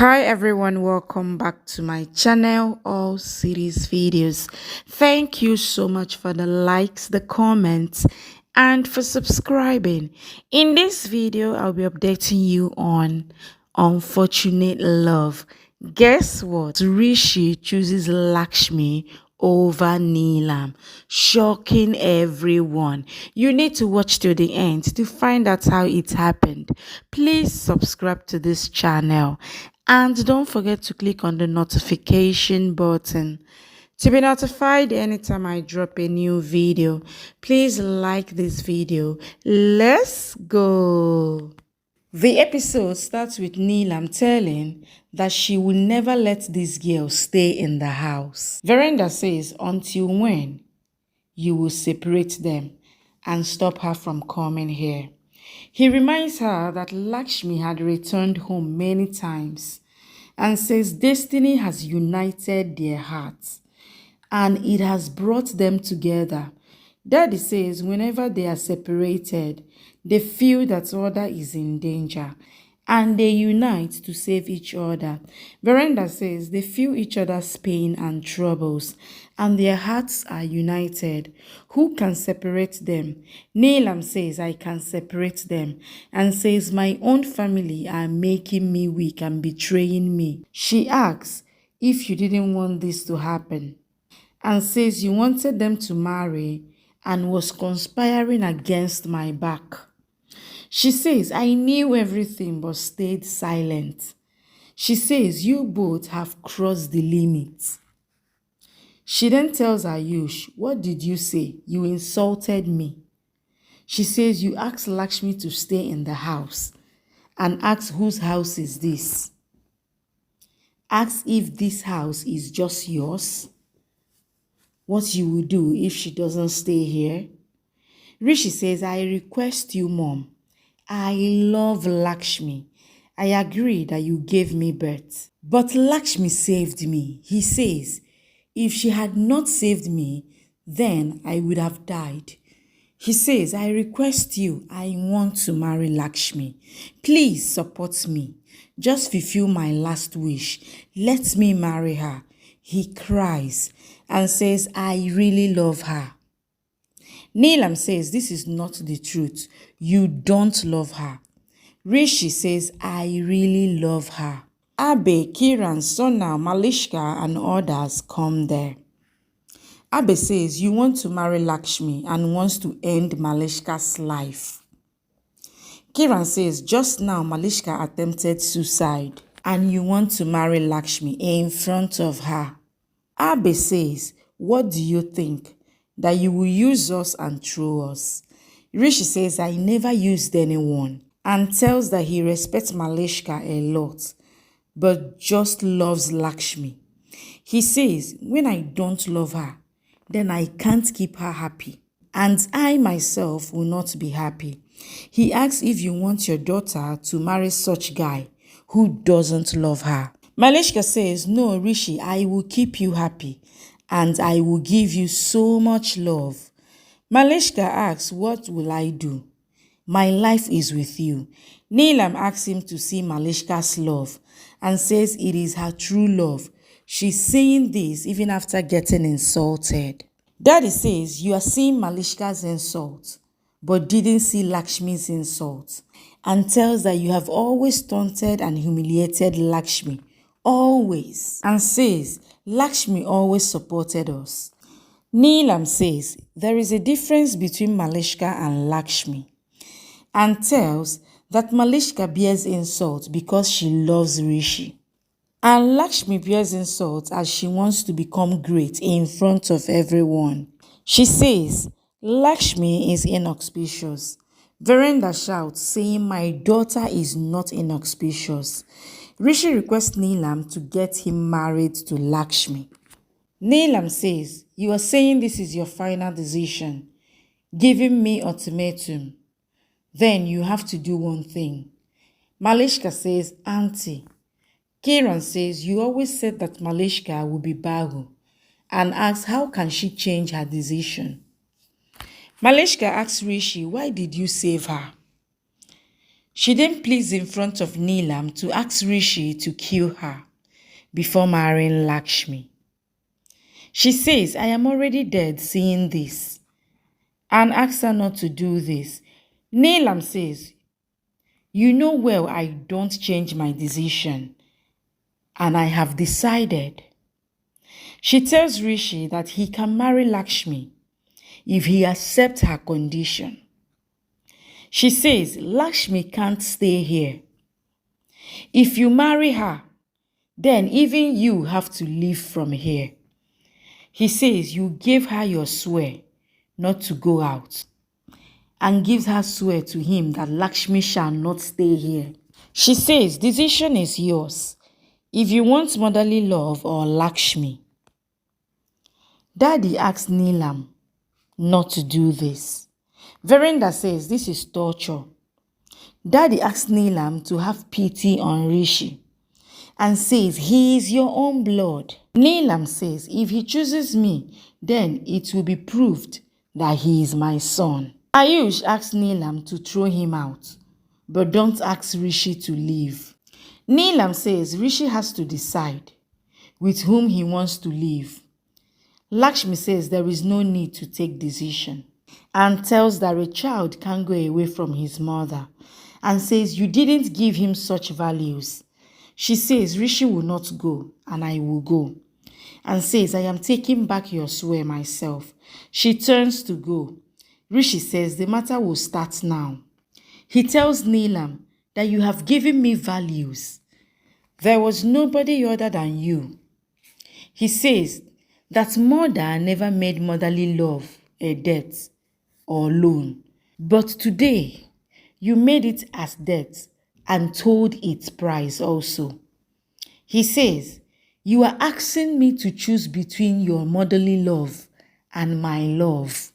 Hi everyone, welcome back to my channel, all series videos. Thank you so much for the likes, the comments, and for subscribing. In this video, I'll be updating you on unfortunate love. Guess what? Rishi chooses Lakshmi over Neelam, shocking everyone. You need to watch to the end to find out how it happened. Please subscribe to this channel and don't forget to click on the notification button to be notified anytime I drop a new video. Please like this video. Let's go. The episode starts with Neelam telling that she will never let this girl stay in the house. Veranda says, until when you will separate them and stop her from coming here. He reminds her that Lakshmi had returned home many times and says destiny has united their hearts and it has brought them together. Daddy says whenever they are separated, they feel that other is in danger and they unite to save each other. Veranda says they feel each other's pain and troubles and their hearts are united. Who can separate them? Neelam says I can separate them and says my own family are making me weak and betraying me. She asks if you didn't want this to happen and says you wanted them to marry and was conspiring against my back. She says, I knew everything but stayed silent. She says, you both have crossed the limit. She then tells Ayush, what did you say? You insulted me. She says, you asked Lakshmi to stay in the house and asked whose house is this? Ask if this house is just yours. What you will do if she doesn't stay here? Rishi says, I request you, Mom. I love Lakshmi. I agree that you gave me birth. But Lakshmi saved me. He says, if she had not saved me, then I would have died. He says, I request you, I want to marry Lakshmi. Please support me. Just fulfill my last wish. Let me marry her. He cries and says, I really love her. Neelam says, this is not the truth. You don't love her. Rishi says, I really love her. Abe, Kiran, Sona, Malishka, and others come there. Abe says, you want to marry Lakshmi and wants to end Malishka's life. Kiran says, just now Malishka attempted suicide and you want to marry Lakshmi in front of her. Abe says, what do you think? That you will use us and throw us? Rishi says, I never used anyone and tells that he respects Malishka a lot but just loves Lakshmi. He says, when I don't love her, then I can't keep her happy and I myself will not be happy. He asks if you want your daughter to marry such guy who doesn't love her. Malishka says, no, Rishi, I will keep you happy and I will give you so much love. Malishka asks, what will I do? My life is with you. Neelam asks him to see Malishka's love and says it is her true love. She's saying this even after getting insulted. Daddy says, you are seeing Malishka's insult but didn't see Lakshmi's insult and tells that you have always taunted and humiliated Lakshmi. Always. And says, Lakshmi always supported us. Neelam says, there is a difference between Malishka and Lakshmi and tells that Malishka bears insult because she loves Rishi. And Lakshmi bears insult as she wants to become great in front of everyone. She says, Lakshmi is inauspicious. Veranda shouts, saying, my daughter is not inauspicious. Rishi requests Neelam to get him married to Lakshmi. Neelam says, you are saying this is your final decision, giving me ultimatum. Then you have to do one thing. Malishka says, Auntie. Kiran says, you always said that Malishka will be Bahu and asks how can she change her decision. Malishka asks Rishi, why did you save her? She then pleads in front of Neelam to ask Rishi to kill her before marrying Lakshmi. She says, I am already dead seeing this, and asks her not to do this. Neelam says, you know well I don't change my decision, and I have decided. She tells Rishi that he can marry Lakshmi if he accepts her condition. She says, Lakshmi can't stay here. If you marry her, then even you have to leave from here. He says you gave her your swear not to go out, and gives her swear to him that Lakshmi shall not stay here. She says, decision is yours. If you want motherly love or Lakshmi. Daddy asks Neelam not to do this. Verinda says this is torture. Daddy asks Neelam to have pity on Rishi and says he is your own blood. Neelam says if he chooses me, then it will be proved that he is my son. Ayush asks Neelam to throw him out, but don't ask Rishi to leave. Neelam says Rishi has to decide with whom he wants to live. Lakshmi says there is no need to take decision and tells that a child can't go away from his mother and says you didn't give him such values. She says Rishi will not go and I will go, and says I am taking back your swear myself. She turns to go. Rishi says the matter will start now. He tells Neelam that you have given me values. There was nobody other than you. He says that mother never made motherly love a debt or loan. But today, you made it as debt and told its price also. He says, you are asking me to choose between your motherly love and my love.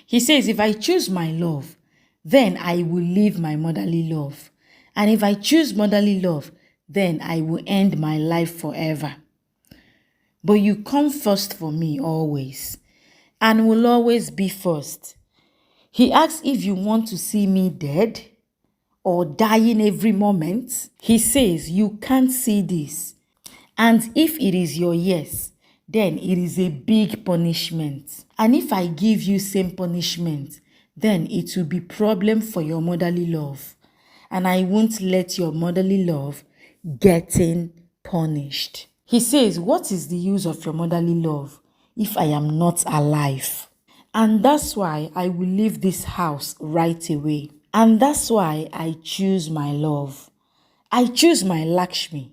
He says, if I choose my love, then I will leave my motherly love. And if I choose motherly love, then I will end my life forever. But you come first for me always, and will always be first. He asks if you want to see me dead or dying every moment. He says you can't see this. And if it is your yes, then it is a big punishment. And if I give you same punishment, then it will be problem for your motherly love. And I won't let your motherly love getting punished. He says, what is the use of your motherly love if I am not alive? And that's why I will leave this house right away. And that's why I choose my love. I choose my Lakshmi.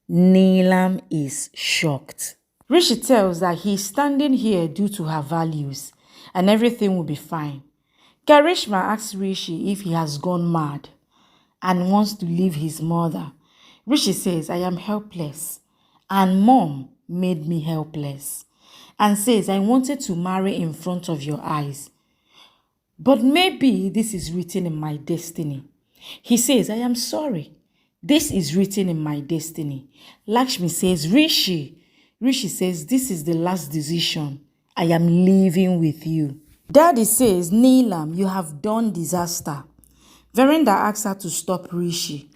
Neelam is shocked. Rishi tells that he's standing here due to her values and everything will be fine. Karishma asks Rishi if he has gone mad and wants to leave his mother. Rishi says, I am helpless and mom made me helpless, and says, I wanted to marry in front of your eyes, but maybe this is written in my destiny. He says, I am sorry. This is written in my destiny. Lakshmi says, Rishi. Rishi says, this is the last decision. I am leaving with you. Daddy says, Neelam, you have done disaster. Verinda asks her to stop Rishi.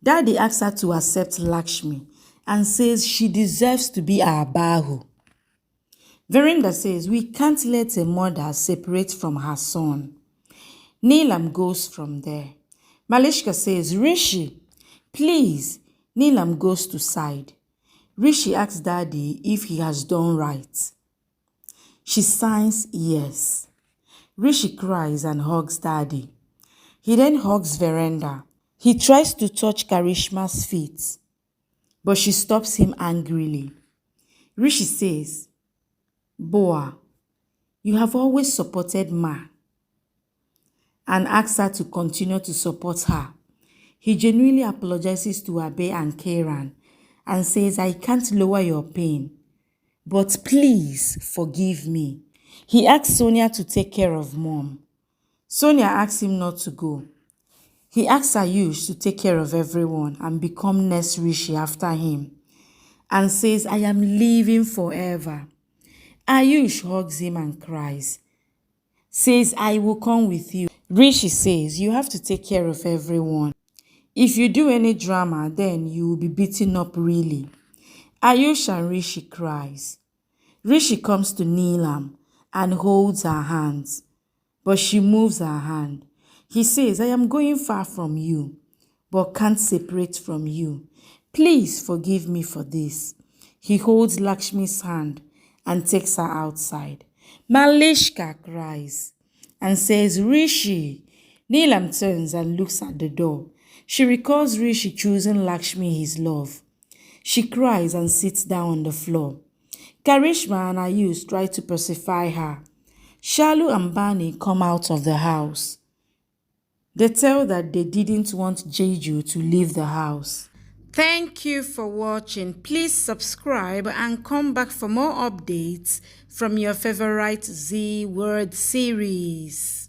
Daddy asks her to accept Lakshmi and says she deserves to be our Bahu. Verinda says, we can't let a mother separate from her son. Neelam goes from there. Malishka says, Rishi, please. Neelam goes to side. Rishi asks Daddy if he has done right. She signs yes. Rishi cries and hugs Daddy. He then hugs Verinda. He tries to touch Karishma's feet, but she stops him angrily. Rishi says, Boa, you have always supported Ma, and asks her to continue to support her. He genuinely apologizes to Abe and Kairan and says, I can't lower your pain, but please forgive me. He asks Sonia to take care of Mom. Sonia asks him not to go. He asks Ayush to take care of everyone and become next Rishi after him, and says, I am leaving forever. Ayush hugs him and cries, says, I will come with you. Rishi says, you have to take care of everyone. If you do any drama, then you will be beaten up really. Ayush and Rishi cries. Rishi comes to Neelam and holds her hands, but she moves her hand. He says, I am going far from you, but can't separate from you. Please forgive me for this. He holds Lakshmi's hand and takes her outside. Malishka cries and says, Rishi. Neelam turns and looks at the door. She recalls Rishi choosing Lakshmi his love. She cries and sits down on the floor. Karishma and Ayush try to pacify her. Shalu and Bani come out of the house. They tell that they didn't want Jeju to leave the house. Thank you for watching. Please subscribe and come back for more updates from your favorite Z Word series.